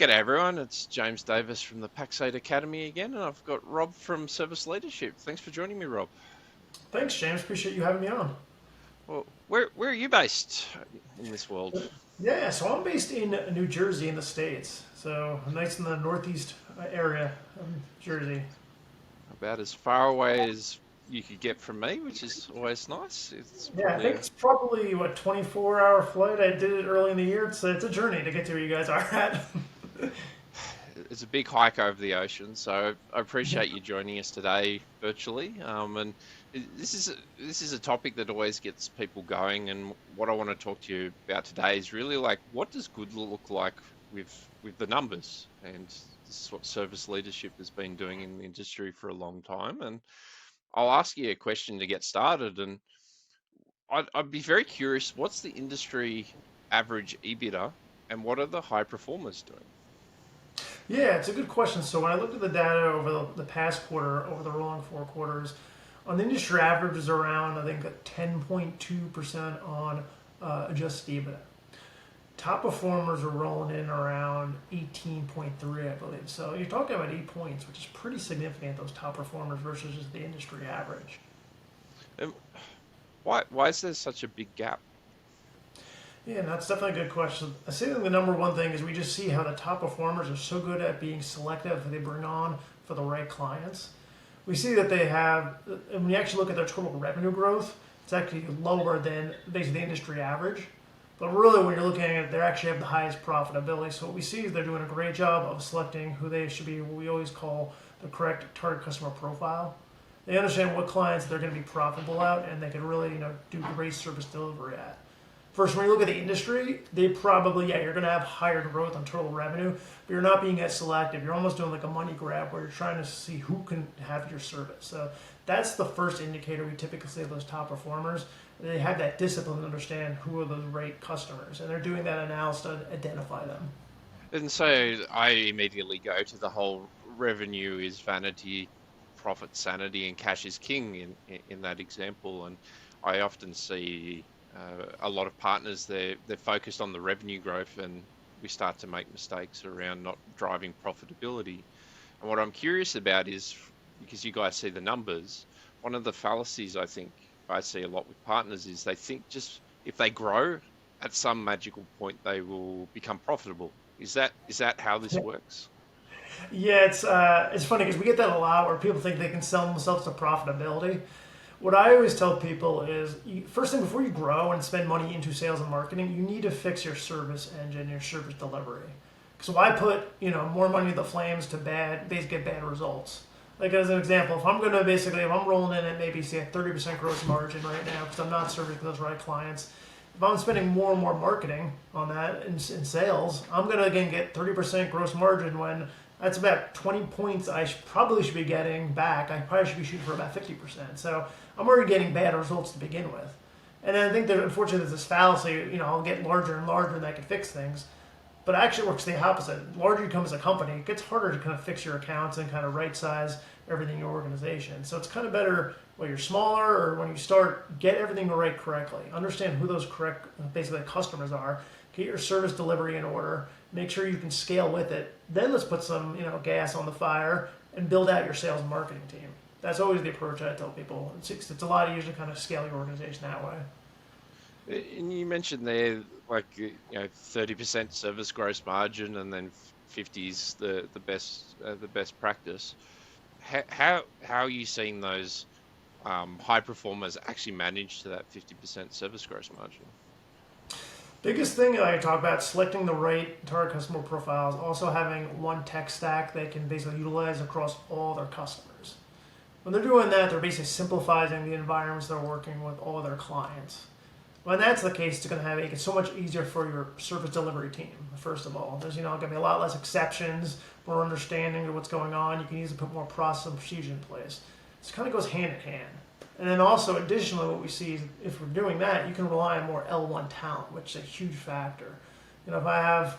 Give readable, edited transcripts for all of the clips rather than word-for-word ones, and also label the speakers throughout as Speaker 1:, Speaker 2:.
Speaker 1: G'day everyone, it's James Davis from the Pax8 Academy again, and I've got Rob from Service Leadership. Thanks for joining me, Rob.
Speaker 2: Thanks, James. Appreciate you having me on.
Speaker 1: Well, where are you based in this world?
Speaker 2: Yeah, so I'm based in New Jersey in the States. So I'm nice in the northeast area of Jersey.
Speaker 1: About as far away as you could get from me, which is always nice. It's
Speaker 2: Yeah, I
Speaker 1: probably
Speaker 2: think it's probably, 24-hour flight. I did it early in the year. It's a journey to get to where you guys are at.
Speaker 1: it's a big hike over the ocean, so I appreciate you joining us today virtually. And this is a topic that always gets people going. And what I want to talk to you about today is really like, what does good look like with the numbers? And this is what service leadership has been doing in the industry for a long time. And I'll ask you a question to get started. And I'd be very curious, what's the industry average EBITDA, and what are the high performers doing?
Speaker 2: Yeah, it's a good question. So when I looked at the data over the past quarter, over the rolling 4 quarters, on the industry average is around, I think, 10.2% on adjusted EBITDA. Top performers are rolling in around 18.3, I believe. So you're talking about 8 points, which is pretty significant, those top performers versus just the industry average.
Speaker 1: And why is there such a big gap?
Speaker 2: Yeah, and that's definitely a good question. I think the number one thing is we just see how the top performers are so good at being selective they bring on for the right clients. We see that they have, and when you actually look at their total revenue growth, it's actually lower than basically the industry average. But really, when you're looking at it, they actually have the highest profitability. So what we see is they're doing a great job of selecting who they should be, what we always call the correct target customer profile. They understand what clients they're going to be profitable at, and they can really, do great service delivery at. First, when you look at the industry, they probably, yeah, you're going to have higher growth on total revenue, but you're not being as selective. You're almost doing like a money grab where you're trying to see who can have your service. So that's the first indicator we typically say those top performers. They have that discipline to understand who are those right customers, and they're doing that analysis to identify them.
Speaker 1: And so I immediately go to the whole revenue is vanity, profit sanity, and cash is king in that example. And I often see a lot of partners, they're focused on the revenue growth, and we start to make mistakes around not driving profitability. And what I'm curious about is, because you guys see the numbers, one of the fallacies I think I see a lot with partners is they think just if they grow at some magical point they will become profitable. Is that how this works?
Speaker 2: Yeah, it's funny because we get that a lot where people think they can sell themselves to profitability. What I always tell people is, first thing before you grow and spend money into sales and marketing, you need to fix your service engine, your service delivery. So why put more money in the flames to basically get bad results? Like as an example, if I'm going to basically, if I'm rolling in at maybe say a 30% gross margin right now because I'm not serving those right clients, if I'm spending more and more marketing on that in sales, I'm going to again get 30% gross margin when that's about 20 points probably should be getting back. I probably should be shooting for about 50%. So I'm already getting bad results to begin with. And then I think that unfortunately there's this fallacy, I'll get larger and larger and that can fix things. But it actually works the opposite. The larger you become as a company, it gets harder to kind of fix your accounts and kind of right size everything in your organization. So it's kind of better when you're smaller or when you start, get everything right correctly. Understand who those correct, basically, customers are. Get your service delivery in order. Make sure you can scale with it. Then let's put some, gas on the fire and build out your sales and marketing team. That's always the approach I tell people. It's a lot easier to kind of scale your organization that way.
Speaker 1: And you mentioned there, like, 30% service gross margin, and then 50's the best practice. How are you seeing those high performers actually manage to that 50% service gross margin?
Speaker 2: Biggest thing I talk about selecting the right target customer profiles, also having one tech stack they can basically utilize across all their customers. When they're doing that, they're basically simplifying the environments they're working with all their clients. When that's the case, it's going to make it so much easier for your service delivery team. First of all, there's going to be a lot less exceptions, more understanding of what's going on. You can easily put more process and procedure in place. This kind of goes hand in hand. And then also, additionally, what we see is if we're doing that, you can rely on more L1 talent, which is a huge factor. If I have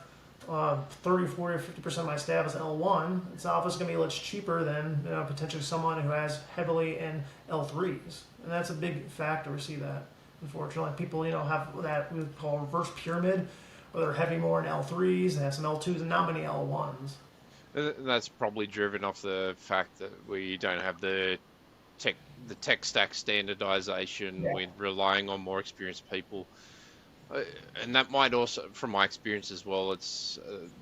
Speaker 2: 30, 40, or 50% of my staff is L1, it's obviously going to be much cheaper than potentially someone who has heavily in L3s. And that's a big factor. We see that, unfortunately. People have that we call reverse pyramid, where they're heavy more in L3s, they have some L2s, and not many L1s.
Speaker 1: And that's probably driven off the fact that we don't have tech the tech stack standardization.
Speaker 2: Yeah.
Speaker 1: We're relying on more experienced people. Uh, and that might also, from my experience as well, it's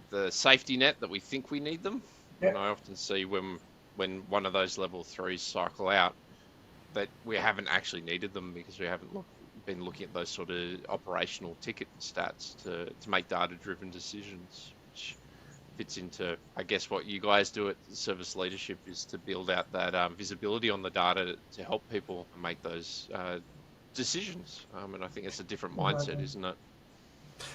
Speaker 1: the safety net that we think we need them.
Speaker 2: Yeah.
Speaker 1: And I often see when one of those level threes cycle out, that we haven't actually needed them because we haven't been looking at those sort of operational ticket stats to make data-driven decisions, which fits into, I guess, what you guys do at service leadership is to build out that visibility on the data to help people make those decisions. And I think it's a different mindset,
Speaker 2: Exactly.
Speaker 1: isn't it?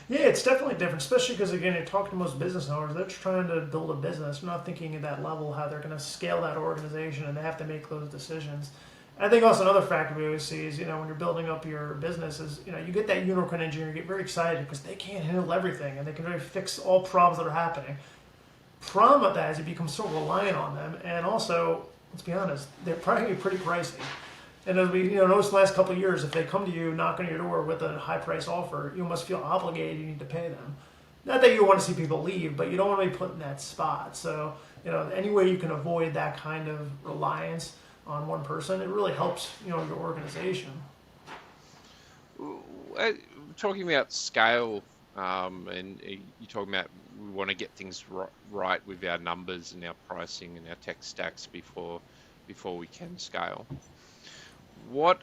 Speaker 2: Yeah, it's definitely different, especially because again, you're talking to most business owners. They're trying to build a business. They're not thinking at that level how they're going to scale that organization, and they have to make those decisions. I think also another factor we always see is when you're building up your business is you get that unicorn engineer, you get very excited because they can't handle everything and they can really fix all problems that are happening. Problem with that is you become so reliant on them, and also let's be honest, they're probably gonna be pretty pricey. And as we noticed the last couple of years, if they come to you, knock on your door with a high price offer, you must feel obligated. You need to pay them. Not that you want to see people leave, but you don't want to be put in that spot. So any way you can avoid that kind of reliance on one person, it really helps your organization.
Speaker 1: Uh, Talking about scale, and you're talking about we want to get things right with our numbers and our pricing and our tech stacks before we can scale. What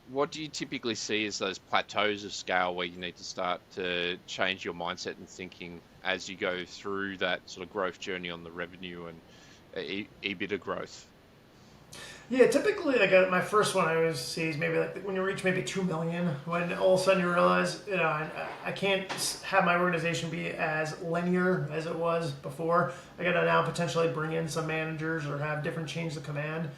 Speaker 1: what do you typically see as those plateaus of scale where you need to start to change your mindset and thinking as you go through that sort of growth journey on the revenue and EBITDA growth?
Speaker 2: Yeah, typically, like my first one I always see is maybe like when you reach maybe 2 million, when all of a sudden you realize, I can't have my organization be as linear as it was before. I got to now potentially bring in some managers or have different chains of command.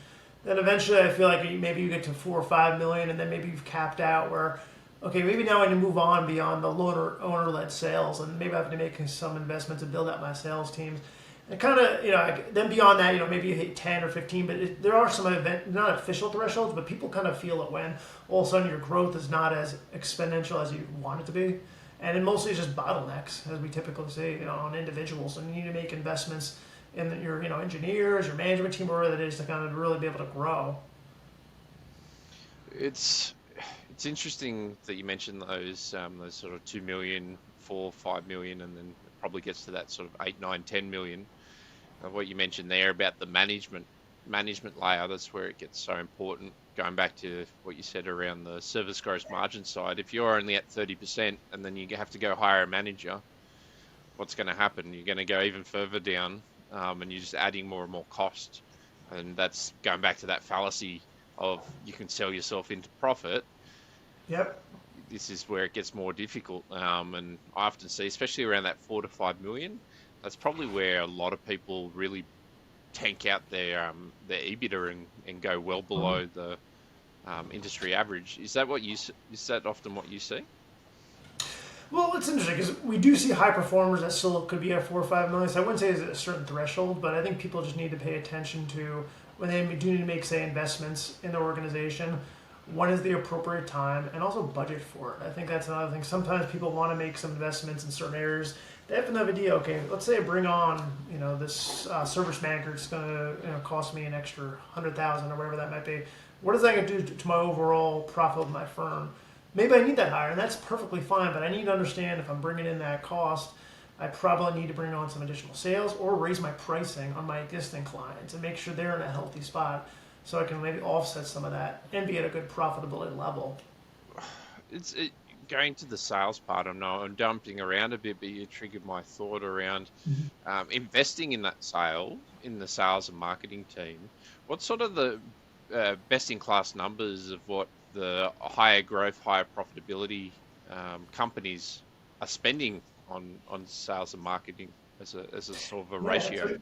Speaker 2: Then eventually, I feel like maybe you get to 4 or 5 million, and then maybe you've capped out where, okay, maybe now I need to move on beyond the owner-led sales, and maybe I have to make some investments to build out my sales teams. And kind of, then beyond that, maybe you hit 10 or 15, but there are some not official thresholds, but people kind of feel it when all of a sudden your growth is not as exponential as you want it to be. And it mostly is just bottlenecks, as we typically see, on individuals. And you need to make investments in your, engineers, your management team, or whatever it is to kind of really be able to grow.
Speaker 1: It's it's interesting that you mentioned those sort of 2 million, 4, 5 million, and then it probably gets to that sort of 8, 9, 10 million. What you mentioned there about the management layer, that's where it gets so important. Going back to what you said around the service gross margin side, if you're only at 30% and then you have to go hire a manager, what's going to happen? You're going to go even further down, and you're just adding more and more cost. And that's going back to that fallacy of you can sell yourself into profit.
Speaker 2: Yep.
Speaker 1: This is where it gets more difficult. And I often see, especially around that 4 to 5 million, that's probably where a lot of people really tank out their EBITDA and go well
Speaker 2: Mhm.
Speaker 1: below the industry average. Is that is that often what you see?
Speaker 2: Well, it's interesting because we do see high performers that still could be at 4 or 5 million. So I wouldn't say it's a certain threshold, but I think people just need to pay attention to when they do need to make, say, investments in their organization. When is the appropriate time, and also budget for it. I think that's another thing. Sometimes people want to make some investments in certain areas. They have to have an idea. Okay, let's say I bring on, this service manager. It's going to cost me an extra 100,000 or whatever that might be. What is that going to do to my overall profit of my firm? Maybe I need that higher, and that's perfectly fine. But I need to understand if I'm bringing in that cost, I probably need to bring on some additional sales or raise my pricing on my existing clients and make sure they're in a healthy spot, so I can maybe offset some of that and be at a good profitability level.
Speaker 1: It's going to the sales part. I'm dumping around a bit, but you triggered my thought around investing in that in the sales and marketing team. What's sort of the best in class numbers of what the higher growth, higher profitability companies are spending on sales and marketing as a sort of a
Speaker 2: Yeah,
Speaker 1: ratio?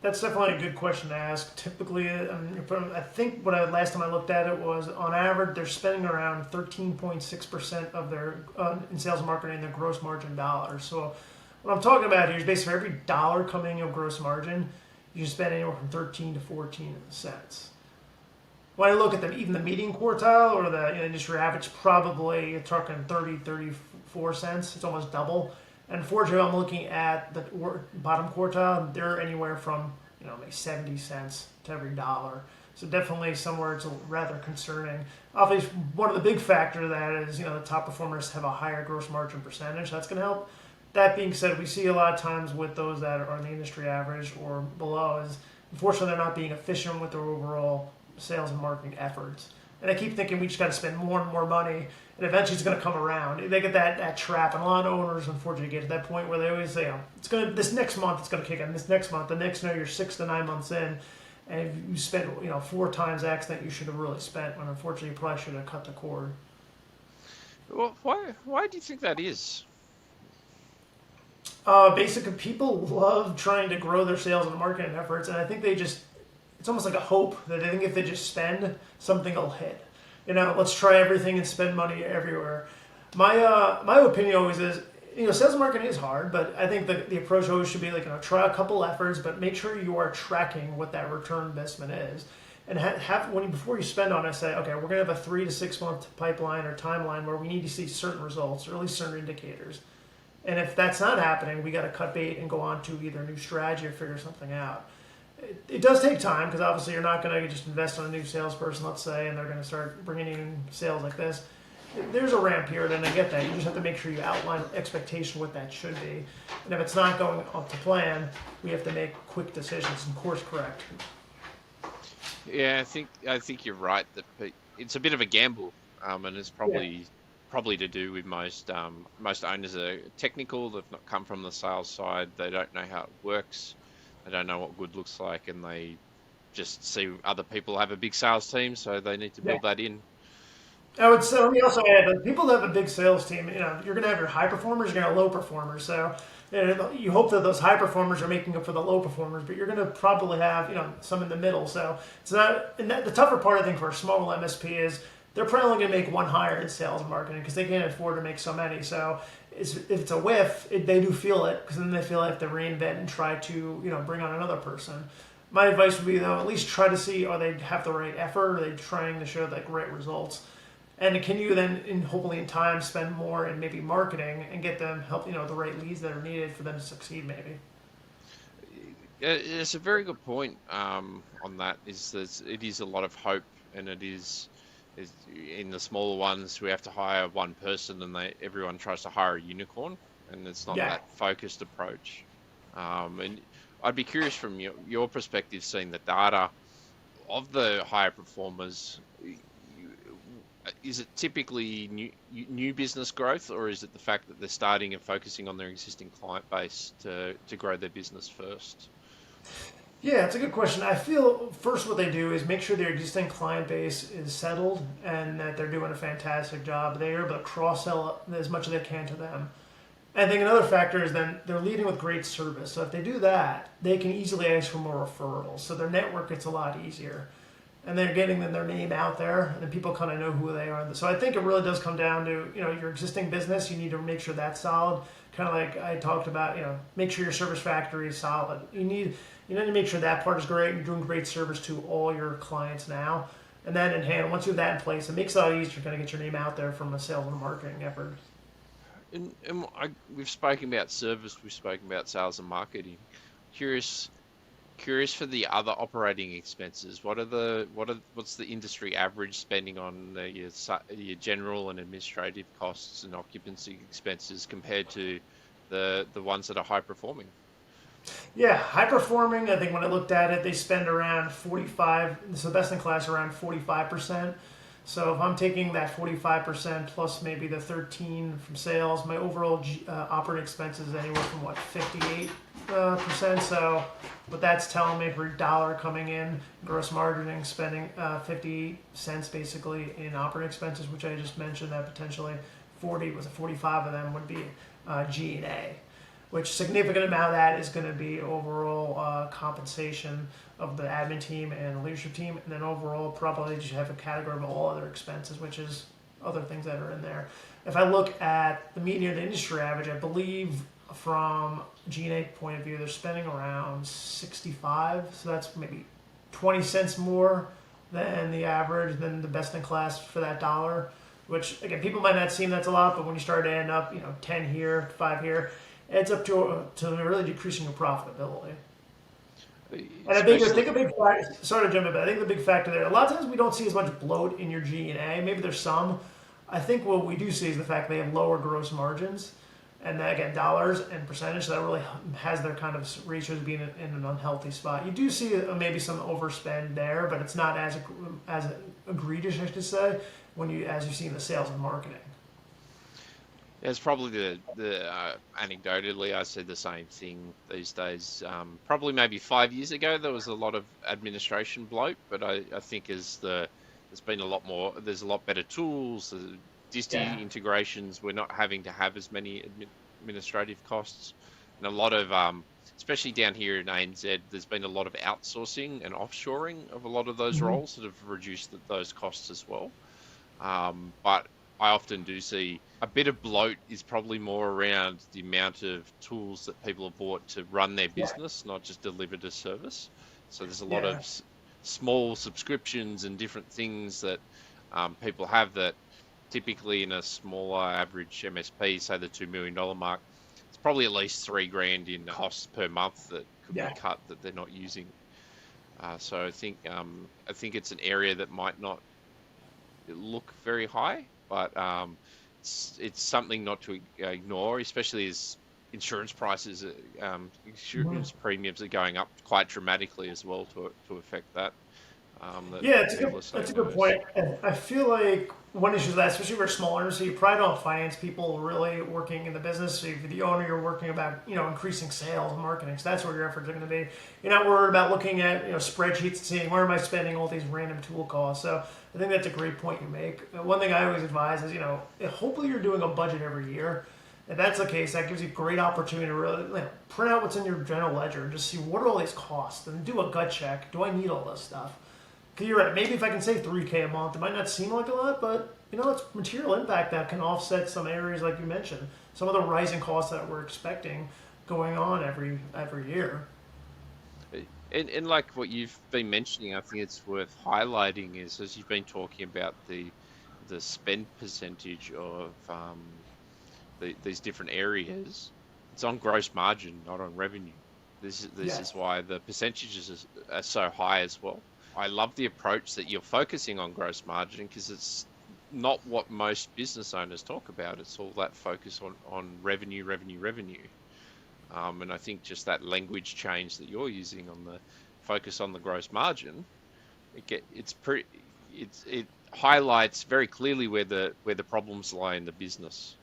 Speaker 2: that's definitely a good question to ask. Typically, I think last time I looked at it was on average they're spending around 13.6% of their in sales and marketing their gross margin dollars. So what I'm talking about here is basically for every dollar coming in of gross margin, you can spend anywhere from 13 to 14 cents. When I look at even the median quartile or the industry average, probably you're talking 30, 34 cents. It's almost double. And unfortunately, I'm looking at the bottom quartile. They're anywhere from maybe 70 cents to every dollar. So definitely somewhere it's rather concerning. Obviously, one of the big factors of that is the top performers have a higher gross margin percentage. That's going to help. That being said, we see a lot of times with those that are on the industry average or below is unfortunately they're not being efficient with their overall sales and marketing efforts. And I keep thinking we just got to spend more and more money, and eventually it's going to come around. They get that trap, and a lot of owners unfortunately get to that point where they always say, it's going to this next month it's going to kick in. This next month, the next you're 6 to 9 months in, and if you spent 4 times X that you should have really spent, when unfortunately you probably should have cut the cord.
Speaker 1: Well, why do you think that is?
Speaker 2: Basically, people love trying to grow their sales and marketing efforts, and I think it's almost like a hope that they think if they just spend, something will hit. Let's try everything and spend money everywhere. My opinion always is, sales and marketing is hard, but I think the approach always should be like, try a couple efforts, but make sure you are tracking what that return investment is. And before you spend on it, say, okay, we're going to have a 3 to 6 month pipeline or timeline where we need to see certain results or at least certain indicators. And if that's not happening, we got to cut bait and go on to either a new strategy or figure something out. It does take time because obviously you're not going to just invest on a new salesperson, let's say, and they're going to start bringing in sales like this. There's a ramp period, and I get that. You just have to make sure you outline expectation what that should be. And if it's not going up to plan, we have to make quick decisions and course correct.
Speaker 1: Yeah, I think you're right that it's a bit of a gamble, and it's probably to do with most owners are technical. They've not come from the sales side. They don't know how it works. They don't know what good looks like, and they just see other people have a big sales team, so they need to
Speaker 2: Yeah.
Speaker 1: build that in.
Speaker 2: I would say, let me also add that people that have a big sales team, you're going to have your high performers, you're going to have low performers. So you hope that those high performers are making up for the low performers, but you're going to probably have some in the middle. So it's not. And the tougher part I think for a small MSP is they're probably only going to make one hire in sales and marketing because they can't afford to make so many. So if it's a whiff, they do feel it because then they feel like they have to reinvent and try to bring on another person. My advice would be though, at least try to see are they have the right effort, are they trying to show like right results. And can you then, hopefully in time, spend more in maybe marketing and get them help, the right leads that are needed for them to succeed maybe.
Speaker 1: It's a very good point on that. It is a lot of hope, and is in the smaller ones we have to hire one person, and everyone tries to hire a unicorn, and it's not
Speaker 2: Yeah.
Speaker 1: that focused approach. And I'd be curious from your perspective, seeing the data of the higher performers. Is it typically new business growth, or is it the fact that they're starting and focusing on their existing client base to grow their business first?
Speaker 2: Yeah, it's a good question. I feel first what they do is make sure their existing client base is settled and that they're doing a fantastic job. They're able to cross sell as much as they can to them. I think another factor is then they're leading with great service. So if they do that, they can easily ask for more referrals. So their network gets a lot easier. And they're getting their name out there, and then people kind of know who they are. So I think it really does come down to your existing business. You need to make sure that's solid. Kind of like I talked about, make sure your service factory is solid. You need to make sure that part is great. You're doing great service to all your clients now, and then in hand, once you have that in place, it makes it a lot easier to kind of get your name out there from a sales and marketing effort.
Speaker 1: We've spoken about service, we've spoken about sales and marketing. Curious for the other operating expenses. What's the industry average spending on your general and administrative costs and occupancy expenses compared to the ones that are high performing?
Speaker 2: Yeah, high performing. I think when I looked at it, they spend around 45. So best in class around 45%. So if I'm taking that 45% plus maybe the 13 from sales, my overall operating expenses is anywhere from 58%. So what that's telling me for dollar coming in, gross margining, spending 50 cents basically in operating expenses, which I just mentioned that potentially 45 of them would be G&A, which significant amount of that is going to be overall compensation of the admin team and the leadership team, and then overall probably just have a category of all other expenses, which is other things that are in there. If I look at the median of the industry average, I believe from G&A point of view, they're spending around 65, so that's maybe 20 cents more than the average, than the best in class for that dollar, which again, people might not seem that's a lot, but when you start adding up, 10 here, 5 here, adds up to really decreasing your profitability. And I think
Speaker 1: especially.
Speaker 2: a big factor, sorry to jump in, but I think the big factor there, a lot of times we don't see as much bloat in your G&A. Maybe there's some. I think what we do see is the fact they have lower gross margins. And that, again, dollars and percentage, so that really has their kind of ratios being in an unhealthy spot. You do see maybe some overspend there, but it's not as egregious, I should say, when you as you see in the sales and marketing.
Speaker 1: Yeah, it's probably the anecdotally, I see the same thing these days. Probably maybe 5 years ago, there was a lot of administration bloat, but I think there's been a lot more, there's a lot better tools, the
Speaker 2: Yeah.
Speaker 1: Disty integrations, we're not having to have as many administrative costs. And a lot of, especially down here in ANZ, there's been a lot of outsourcing and offshoring of a lot of those
Speaker 2: Mhm.
Speaker 1: roles that have reduced those costs as well. But I often do see a bit of bloat is probably more around the amount of tools that people have bought to run their
Speaker 2: Yeah.
Speaker 1: business, not just delivered a service. So there's a lot of
Speaker 2: Yeah.
Speaker 1: small subscriptions and different things that people have that typically in a smaller average MSP, say the $2 million mark, it's probably at least 3 grand in costs per month that could be
Speaker 2: Yeah.
Speaker 1: cut that they're not using. So I think it's an area that might not look very high, but it's something not to ignore, especially as insurance prices,
Speaker 2: Mhm.
Speaker 1: insurance premiums are going up quite dramatically as well to affect that.
Speaker 2: Yeah,
Speaker 1: That people are
Speaker 2: that's a
Speaker 1: saying
Speaker 2: good
Speaker 1: those.
Speaker 2: point. And I feel like one issue is that, especially for smaller, so you probably don't have finance people really working in the business. So if you're the owner, you're working about increasing sales and marketing. So that's where your efforts are going to be. You're not worried about looking at spreadsheets and seeing where am I spending all these random tool costs. So I think that's a great point you make. One thing I always advise is hopefully you're doing a budget every year. If that's the case, that gives you great opportunity to really print out what's in your general ledger and just see what are all these costs and do a gut check. Do I need all this stuff? Because you're right. Maybe if I can save 3K a month, it might not seem like a lot, but it's material impact that can offset some areas like you mentioned, some of the rising costs that we're expecting going on every year.
Speaker 1: And like what you've been mentioning, I think it's worth highlighting is as you've been talking about the spend percentage of these different areas, it's on gross margin, not on revenue. This
Speaker 2: Yeah.
Speaker 1: is why the percentages are so high as well. I love the approach that you're focusing on gross margin because it's not what most business owners talk about. It's all that focus on revenue, revenue, revenue. And I think just that language change that you're using on the focus on the gross margin, it highlights very clearly where the problems lie in the business.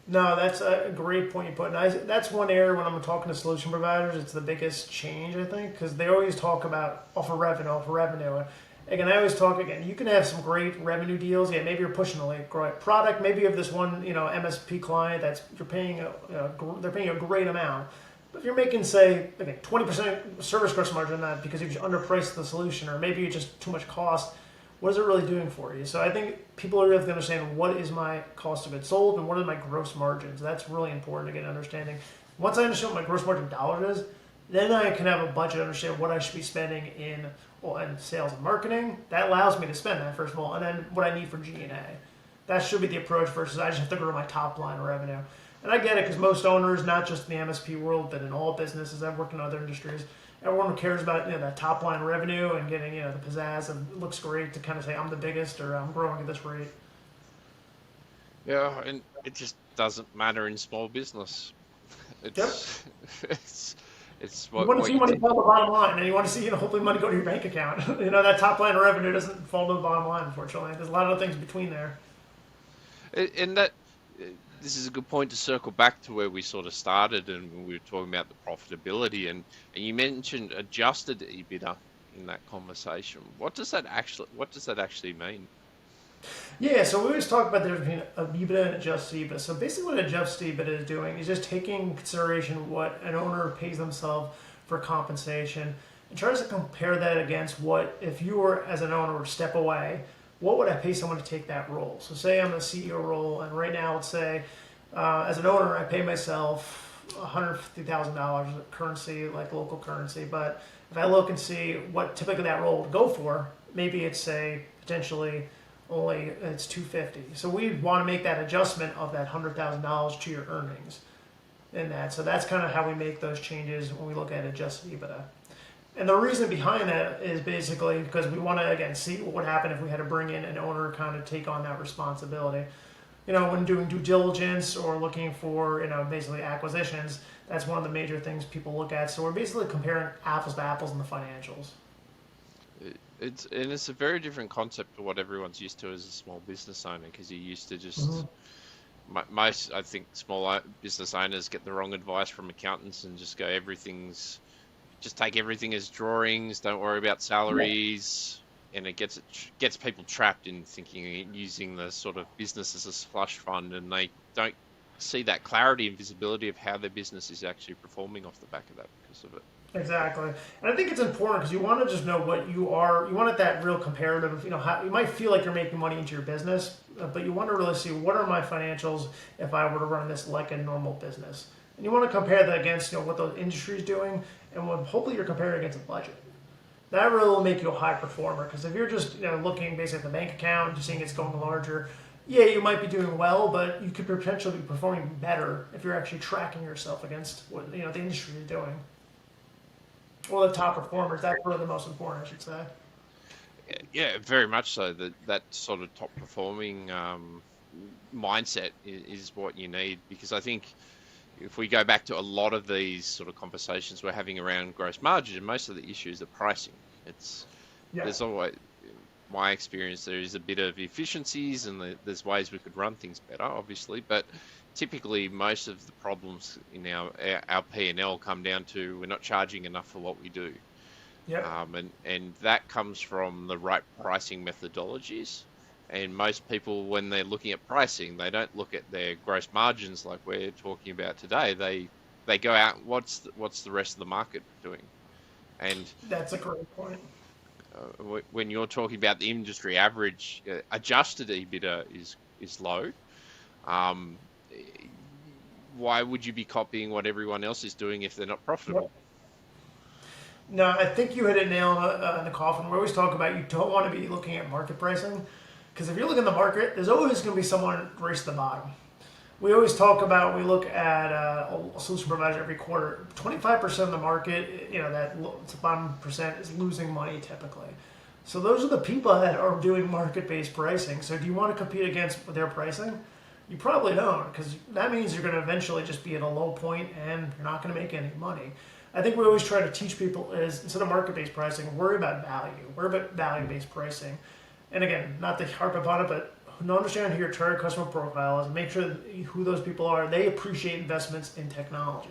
Speaker 2: No, that's a great point you put. And that's one area when I'm talking to solution providers, it's the biggest change, I think, because they always talk about offer revenue. Again, I always talk again. You can have some great revenue deals. Yeah, maybe you're pushing a great product. Maybe you have this one, MSP client that's you're paying they're paying a great amount. But if you're making, say, again, 20% service gross margin on that because you've underpriced the solution, or maybe it's just too much cost, what is it really doing for you? So I think people are really have to understand what is my cost of goods sold and what are my gross margins. That's really important to get understanding. Once I understand what my gross margin dollars is, then I can have a budget, understand what I should be spending in sales and marketing. That allows me to spend that first of all, and then what I need for G&A. That should be the approach versus I just have to grow my top line revenue. And I get it because most owners, not just in the MSP world, but in all businesses, I've worked in other industries, everyone cares about that top line revenue and getting the pizzazz and it looks great to kind of say I'm the biggest or I'm growing at this rate.
Speaker 1: Yeah, and it just doesn't matter in small business.
Speaker 2: Yep.
Speaker 1: It's it's it's
Speaker 2: You want to
Speaker 1: what
Speaker 2: see
Speaker 1: you
Speaker 2: money fall to the bottom line, and you want to see hopefully money go to your bank account. That top line revenue doesn't fall to the bottom line. Unfortunately, there's a lot of things between there.
Speaker 1: and that this is a good point to circle back to where we sort of started and we were talking about the profitability and you mentioned adjusted EBITDA in that conversation. What does that actually mean?
Speaker 2: Yeah, so we always talk about the difference between EBITDA and adjusted EBITDA. So basically, what adjusted EBITDA is doing is just taking into consideration what an owner pays themselves for compensation and tries to compare that against what if you were as an owner were to step away, what would I pay someone to take that role? So say I'm a CEO role, and right now, let's say as an owner, I pay myself $150,000 currency, like local currency. But if I look and see what typically that role would go for, maybe it's say potentially only it's 250. So we want to make that adjustment of that $100,000 to your earnings. in that. So that's kind of how we make those changes when we look at adjusted EBITDA. And the reason behind that is basically because we want to, again, see what would happen if we had to bring in an owner kind of take on that responsibility. When doing due diligence or looking for, basically acquisitions, that's one of the major things people look at. So we're basically comparing apples to apples in the financials.
Speaker 1: It's a very different concept to what everyone's used to as a small business owner, because you're used to
Speaker 2: Mm-hmm.
Speaker 1: just most, I think, small business owners get the wrong advice from accountants and just go just take everything as drawings, don't worry about
Speaker 2: Yeah.
Speaker 1: salaries, and gets people trapped in thinking and using the sort of business as a slush fund, and they don't see that clarity and visibility of how their business is actually performing off the back of that because of it.
Speaker 2: Exactly. And I think it's important because you want to just know what you are. You want it that real comparative. How you might feel like you're making money into your business, but you want to really see what are my financials if I were to run this like a normal business. And you want to compare that against what the industry is doing, and hopefully you're comparing against a budget. That really will make you a high performer because if you're just looking basically at the bank account and just seeing it's going larger, yeah, you might be doing well, but you could potentially be performing better if you're actually tracking yourself against what the industry is doing. Well, the top performers. That's really the most important, I should say.
Speaker 1: Yeah, very much so. That sort of top performing mindset is what you need, because I think if we go back to a lot of these sort of conversations we're having around gross margin, most of the issues are pricing. It's
Speaker 2: Yeah,
Speaker 1: there's always my experience, there is a bit of efficiencies and there's ways we could run things better, obviously, but typically most of the problems in our P&L come down to we're not charging enough for what we do.
Speaker 2: yeah,
Speaker 1: And that comes from the right pricing methodologies. And most people, when they're looking at pricing, they don't look at their gross margins like we're talking about today. They go out, what's the rest of the market doing? And
Speaker 2: that's a great point.
Speaker 1: when you're talking about the industry average, adjusted EBITDA is low. Um, why would you be copying what everyone else is doing if they're not
Speaker 2: Yep.
Speaker 1: profitable?
Speaker 2: No, I think you hit it nail in the coffin. We always talk about you don't want to be looking at market pricing because if you're looking at the market, there's always going to be someone race to the bottom. We always talk about we look at a solution provider every quarter. 25% of the market, that bottom percent is losing money typically. So those are the people that are doing market-based pricing. So do you want to compete against their pricing? You probably don't, because that means you're going to eventually just be at a low point and you're not going to make any money. I think we always try to teach people is instead of market-based pricing, worry about value. Worry about value-based pricing. And again, not to harp upon it, but understand who your target customer profile is and make sure who those people are. They appreciate investments in technology.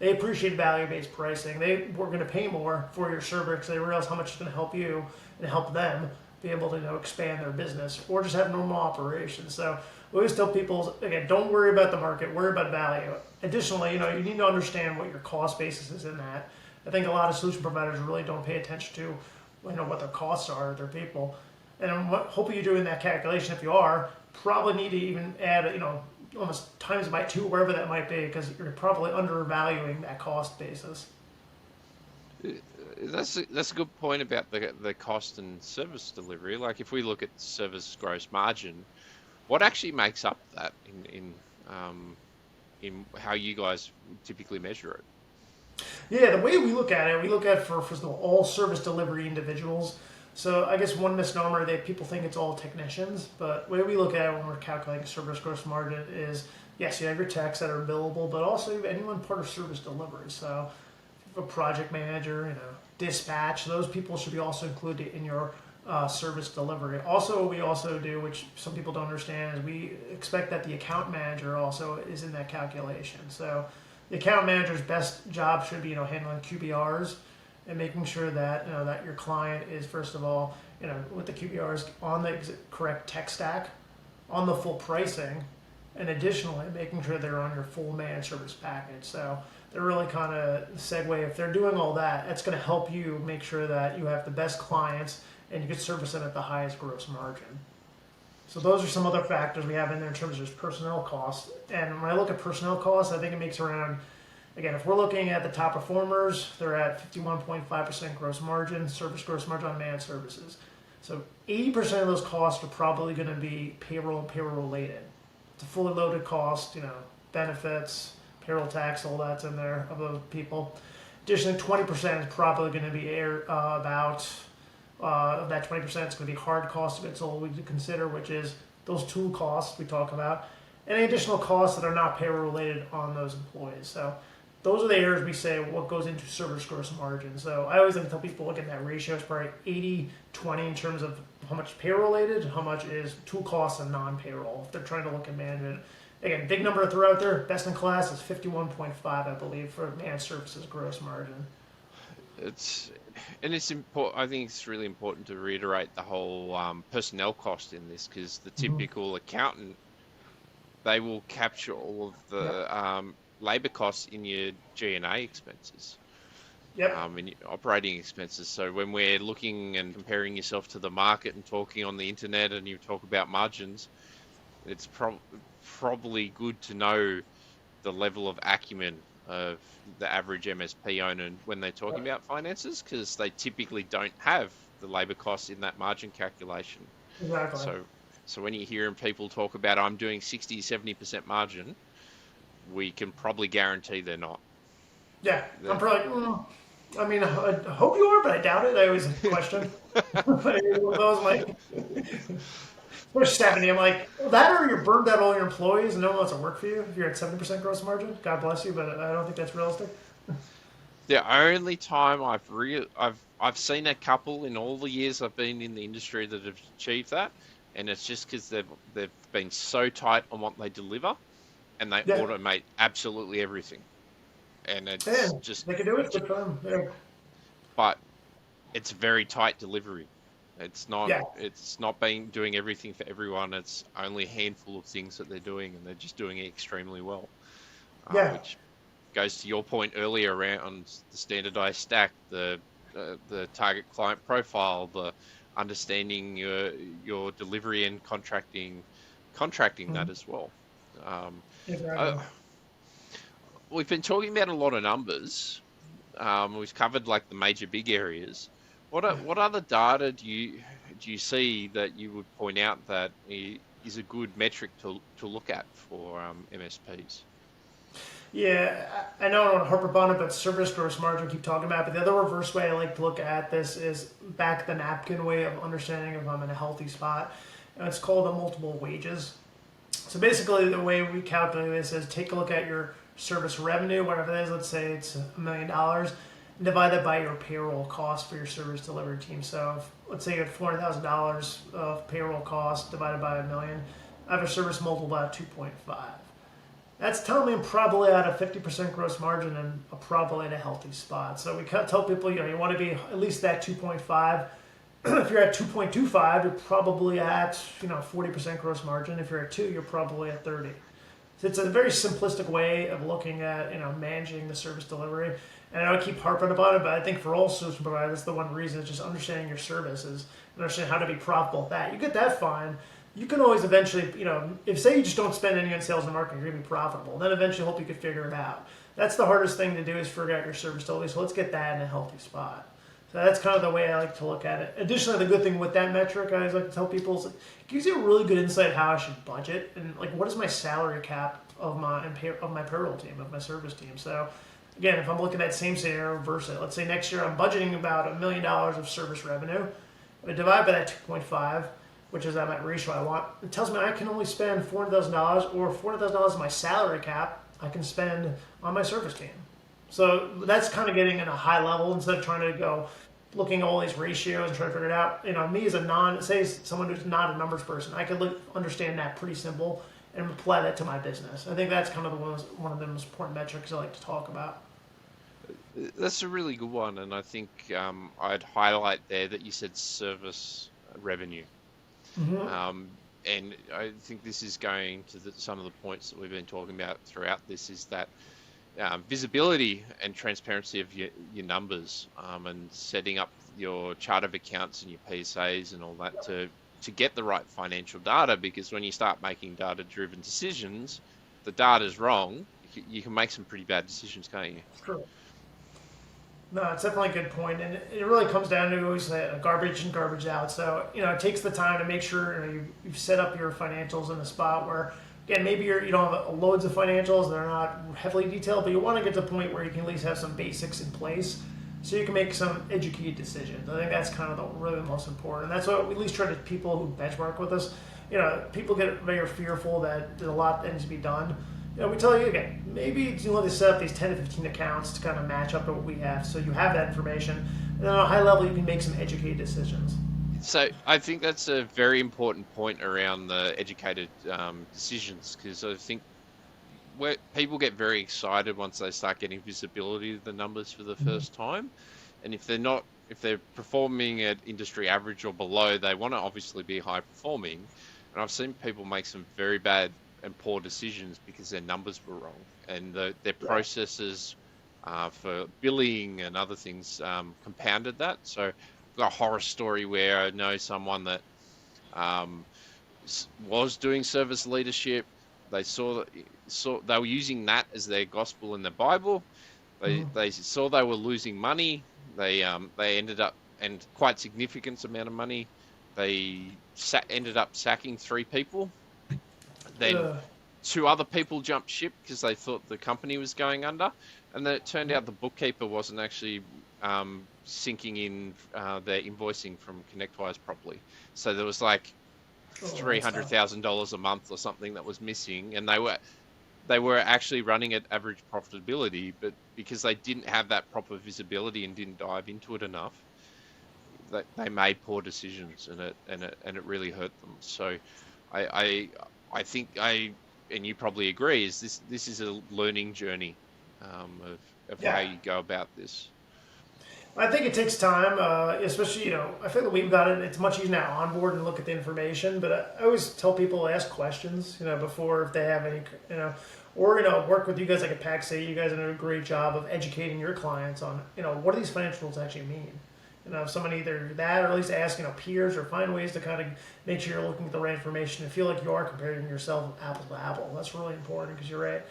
Speaker 2: They appreciate value-based pricing. They were going to pay more for your server because they realize how much it's going to help you and help them be able to expand their business or just have normal operations. So we always tell people, again, don't worry about the market, worry about value. Additionally, you need to understand what your cost basis is in that. I think a lot of solution providers really don't pay attention to what their costs are, their people. And hopefully you're doing that calculation. If you are, probably need to even add, almost times by two, wherever that might be, because you're probably undervaluing that cost basis.
Speaker 1: That's a good point about the cost and service delivery. Like if we look at service gross margin, what actually makes up that in how you guys typically measure it?
Speaker 2: Yeah, the way we look at it, we look at for first of all service delivery individuals. So I guess one misnomer that people think it's all technicians, but the way we look at it when we're calculating service gross margin is yes, you have your techs that are billable, but also you have anyone part of service delivery. So a project manager, dispatch, those people should be also included in your service delivery. Also, what we also do, which some people don't understand, is we expect that the account manager also is in that calculation. So the account manager's best job should be, handling QBRs and making sure that that your client is first of all, with the QBRs on the correct tech stack, on the full pricing, and additionally making sure they're on your full managed service package. So they're really kind of segue. If they're doing all that, it's going to help you make sure that you have the best clients and you can service them at the highest gross margin. So those are some other factors we have in there in terms of just personnel costs. And when I look at personnel costs, I think it makes around, again, if we're looking at the top performers, they're at 51.5% gross margin, service gross margin on managed services. So 80% of those costs are probably going to be payroll and payroll related. It's a fully loaded cost, benefits, payroll tax, all that's in there of the people. Additionally, 20% is probably going to be about of that 20% is going to be hard cost of goods sold we consider, which is those tool costs we talk about, any additional costs that are not payroll related on those employees. So those are the areas we say what goes into service gross margin. So I always like to tell people look at that ratio. It's probably 80-20 in terms of how much payroll related, how much is tool costs and non-payroll. If they're trying to look at management. Again, big number to throw out there. Best in class is 51.5, I believe, for managed services gross margin.
Speaker 1: It's it's important. I think it's really important to reiterate the whole personnel cost in this, because the
Speaker 2: Mm-hmm.
Speaker 1: typical accountant, they will capture all of
Speaker 2: Yep.
Speaker 1: the labor costs in your G&A expenses,
Speaker 2: Yep.
Speaker 1: in your operating expenses. So when we're looking and comparing yourself to the market and talking on the internet, and you talk about margins, it's probably good to know the level of acumen of the average MSP owner when they're talking
Speaker 2: Yep.
Speaker 1: about finances, because they typically don't have the labor costs in that margin calculation.
Speaker 2: Exactly.
Speaker 1: So, so when you're hearing people talk about I'm doing 60, 70% margin, we can probably guarantee they're not.
Speaker 2: Yeah. I'm
Speaker 1: They're,
Speaker 2: probably. I mean, I hope you are, but I doubt it. I always question. That was my first 70. I'm like, well, that or you're burned out all your employees and no one wants to work for you if you're at 70% gross margin. God bless you, but I don't think that's realistic.
Speaker 1: the only time I've seen a couple in all the years I've been in the industry that have achieved that, and it's just because they've been so tight on what they deliver, and they
Speaker 2: Yeah.
Speaker 1: automate absolutely everything, and it's
Speaker 2: And
Speaker 1: just,
Speaker 2: they can do it. Good for them. Yeah.
Speaker 1: but it's very tight delivery.
Speaker 2: Yeah.
Speaker 1: It's not being doing everything for everyone. It's only a handful of things that they're doing, and they're just doing it extremely well.
Speaker 2: Yeah.
Speaker 1: Which goes to your point earlier around the standardized stack, the target client profile, the understanding your delivery and contracting that
Speaker 2: Mhm.
Speaker 1: as well. Um,
Speaker 2: Exactly.
Speaker 1: uh, we've been talking about a lot of numbers. We've covered like the major big areas. What other data do you see that you would point out that is a good metric to look at for MSPs?
Speaker 2: Yeah, I know I don't want to harp upon it, but service gross margin, keep talking about it. But the other reverse way I like to look at this is back the napkin way of understanding if I'm in a healthy spot. And it's called the multiple wages. So basically, the way we calculate this is take a look at your service revenue, whatever it is. Let's say it's $1 million, and divide that by your payroll cost for your service delivery team. So let's say you have $400,000 of payroll cost divided by a million. I have a service multiple by 2.5. That's telling me I'm probably at a 50% gross margin and probably in a healthy spot. So we tell people, you want to be at least that 2.5. If you're at 2.25, you're probably at 40% gross margin. If you're at 2, you're probably at 30. So it's a very simplistic way of looking at managing the service delivery. And I would keep harping about it, but I think for all service providers, that's the one reason is just understanding your services and understanding how to be profitable at that. You get that fine. You can always eventually, if say you just don't spend any on sales and marketing, you're gonna be profitable. Then eventually, hope you could figure it out. That's the hardest thing to do is figure out your service delivery. So let's get that in a healthy spot. So that's kind of the way I like to look at it. Additionally, the good thing with that metric, I always like to tell people, is it gives you a really good insight how I should budget and like what is my salary cap of my payroll team, of my service team. So again, if I'm looking at that same scenario, reverse it. Let's say next year I'm budgeting about $1 million of service revenue. I divide by that 2.5, which is that ratio I want. It tells me I can only spend $400,000 or $400,000 of my salary cap I can spend on my service team. So that's kind of getting in a high level instead of trying to go looking at all these ratios and trying to figure it out. Me as a say someone who's not a numbers person, I could understand that pretty simple and apply that to my business. I think that's kind of one of the most important metrics I like to talk about.
Speaker 1: That's a really good one, and I think I'd highlight there that you said service revenue.
Speaker 2: Mm-hmm.
Speaker 1: Um, and I think this is going to some of the points that we've been talking about throughout this, is that visibility and transparency of your numbers, and setting up your chart of accounts and your PSAs and all that to get the right financial data. Because when you start making data-driven decisions, if the data's wrong, you can make some pretty bad decisions, can't you?
Speaker 2: True. No, it's definitely a good point, and it really comes down to always garbage in, garbage out. So it takes the time to make sure you've set up your financials in a spot where Again, maybe you don't have loads of financials, they're not heavily detailed, but you want to get to the point where you can at least have some basics in place so you can make some educated decisions. I think that's kind of really the most important. And that's what we at least try to people who benchmark with us. People get very fearful that there's a lot that needs to be done. We tell you again, maybe you want to set up these 10 to 15 accounts to kind of match up to what we have so you have that information. And then on a high level, you can make some educated decisions.
Speaker 1: So I think that's a very important point around the educated decisions, because I think where people get very excited once they start getting visibility of the numbers for the first time, and if they're performing at industry average or below, they want to obviously be high performing. And I've seen people make some very bad and poor decisions because their numbers were wrong, and their processes for billing and other things compounded that. So I've got a horror story where I know someone that um, was doing service leadership. They saw they were using that as their gospel in the Bible. They saw they were losing money. They ended up, and quite significant amount of money. They ended up sacking 3 people. Then 2 other people jumped ship because they thought the company was going under, and then it turned out the bookkeeper wasn't actually syncing in their invoicing from ConnectWise properly. So there was like $300,000 a month or something that was missing, and they were actually running at average profitability, but because they didn't have that proper visibility and didn't dive into it enough, they made poor decisions, and it really hurt them. So I think and you probably agree, is this is a learning journey of how you go about this.
Speaker 2: I think it takes time, especially, I feel that we've got it. It's much easier now on board and look at the information, but I always tell people to ask questions, before if they have any, or, work with you guys like at Pax8. You guys are doing a great job of educating your clients on, what do these financial rules actually mean? If somebody either that or at least ask, peers, or find ways to kind of make sure you're looking at the right information and feel like you are comparing yourself apple to apple. That's really important because you're right.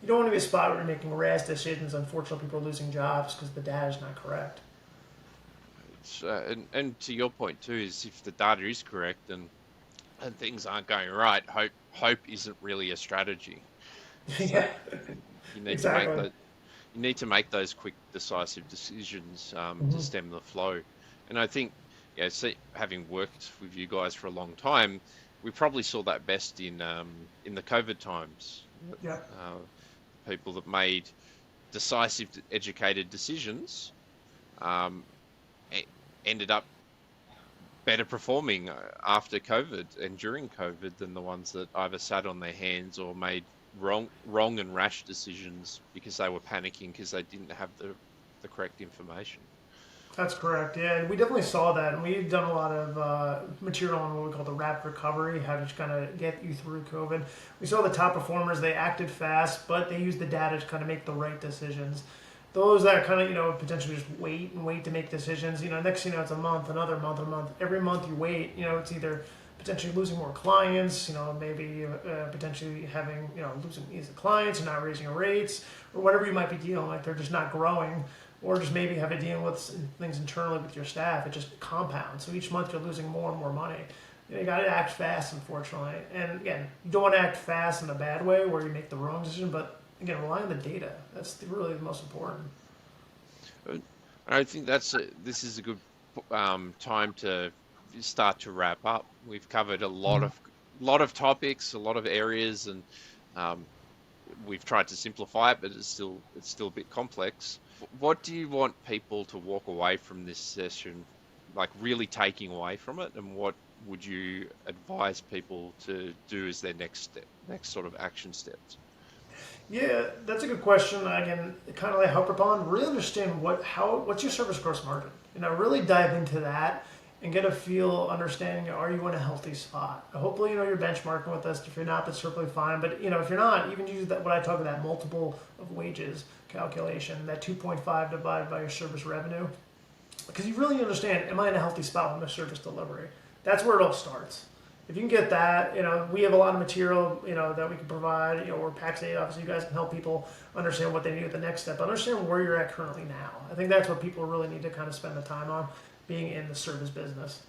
Speaker 2: You don't want to be a spot where you're making rash decisions. Unfortunately, people are losing jobs because the data is not correct.
Speaker 1: And to your point too, is if the data is correct and things aren't going right, hope isn't really a strategy. So
Speaker 2: Yeah,
Speaker 1: you need to make
Speaker 2: exactly.
Speaker 1: that. You need to make those quick, decisive decisions to stem the flow. And I think, having worked with you guys for a long time, we probably saw that best in the COVID times.
Speaker 2: Yeah.
Speaker 1: Uh, People that made decisive, educated decisions um, ended up better performing after COVID and during COVID than the ones that either sat on their hands or made wrong and rash decisions because they were panicking because they didn't have the correct information.
Speaker 2: That's correct. Yeah, we definitely saw that, and we've done a lot of material on what we call the rapid recovery, how to just kind of get you through COVID. We saw the top performers; they acted fast, but they used the data to kind of make the right decisions. Those that kind of potentially just wait and wait to make decisions. Next it's a month, another month, a month. Every month you wait, it's either potentially losing more clients, maybe potentially having losing easy clients and not raising your rates, or whatever you might be dealing with. They're just not growing, or just maybe have to deal with things internally with your staff. It just compounds. So each month you're losing more and more money. You got to act fast, unfortunately. And again, you don't want to act fast in a bad way where you make the wrong decision, but again, rely on the data. That's really the most important.
Speaker 1: I think this is a good time to start to wrap up. We've covered a lot of topics, a lot of areas, and we've tried to simplify it, but it's still a bit complex. What do you want people to walk away from this session, like really taking away from it, and what would you advise people to do as their next sort of action steps?
Speaker 2: Yeah, that's a good question. Again, kind of like help upon really understand what's your service gross margin. Really dive into that and get a feel, understanding, are you in a healthy spot? Hopefully, you're benchmarking with us. If you're not, that's perfectly fine. But if you're not, even use that what I talk about, that multiple of wages calculation, that 2.5 divided by your service revenue, because you really understand, am I in a healthy spot with my service delivery? That's where it all starts. If you can get that, we have a lot of material, that we can provide. We're Pax8, obviously, you guys can help people understand what they need at the next step. Understand where you're at currently now. I think that's what people really need to kind of spend the time on, being in the service business.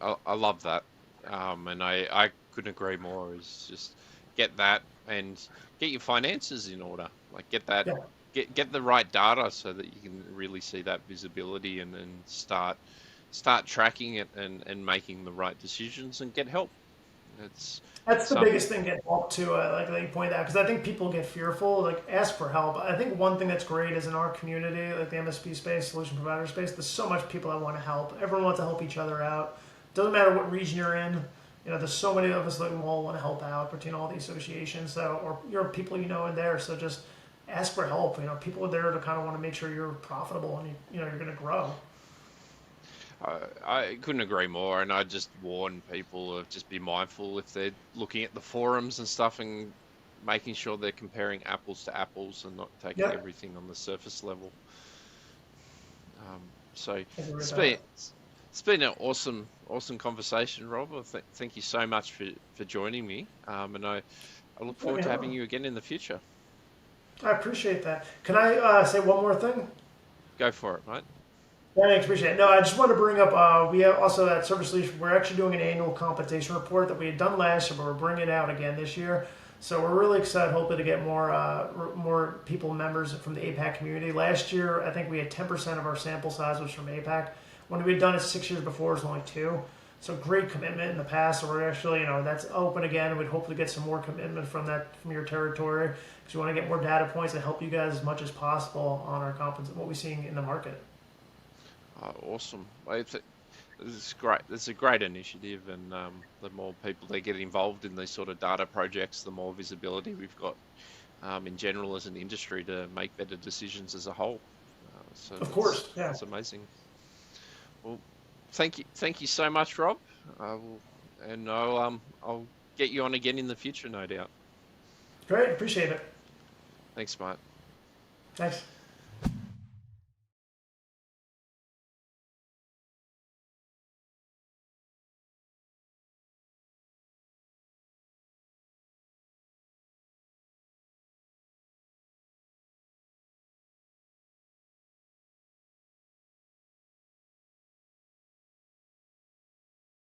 Speaker 1: I love that, and I couldn't agree more. Is just get that and get your finances in order. Like get that,
Speaker 2: Yeah.
Speaker 1: get the right data so that you can really see that visibility and start tracking it and making the right decisions and get help. It's
Speaker 2: That's the
Speaker 1: some
Speaker 2: biggest thing, get help too. Like that you point out, because I think people get fearful. Like, ask for help. I think one thing that's great is in our community, like the MSP space, solution provider space. There's so much people that want to help. Everyone wants to help each other out. Doesn't matter what region you're in. There's so many of us that we all want to help out between all the associations. So, or your people in there. So just ask for help. People are there to kind of want to make sure you're profitable and you're going to grow.
Speaker 1: I couldn't agree more, and I just warn people of just be mindful if they're looking at the forums and stuff and making sure they're comparing apples to apples and not taking
Speaker 2: Yep,
Speaker 1: everything on the surface level. So
Speaker 2: I agree with
Speaker 1: it's
Speaker 2: that.
Speaker 1: been it's been an awesome conversation, Rob. Thank you so much for joining me, and I look
Speaker 2: Let
Speaker 1: forward
Speaker 2: me
Speaker 1: to having
Speaker 2: know.
Speaker 1: you again in the future.
Speaker 2: I appreciate that. Can I say one more thing?
Speaker 1: Go for it, mate.
Speaker 2: Thanks, appreciate it. No, I just wanted to bring up, we have also at Service Leadership, we're actually doing an annual compensation report that we had done last year, but we're bringing it out again this year. So we're really excited, hoping to get more people, members from the APAC community. Last year, I think we had 10% of our sample size was from APAC. When we had done it 6 years before, it was only 2. So great commitment in the past. So we're actually, that's open again. We'd hopefully get some more commitment from your territory, because we want to get more data points and help you guys as much as possible on our what we're seeing in the market.
Speaker 1: Awesome. This is great. This is a great initiative, and the more people that get involved in these sort of data projects, the more visibility we've got in general as an industry to make better decisions as a whole. So
Speaker 2: Of course, yeah.
Speaker 1: that's amazing. Well, thank you so much, Rob. And I'll get you on again in the future, no doubt.
Speaker 2: Great, appreciate it.
Speaker 1: Thanks, mate.
Speaker 2: Thanks.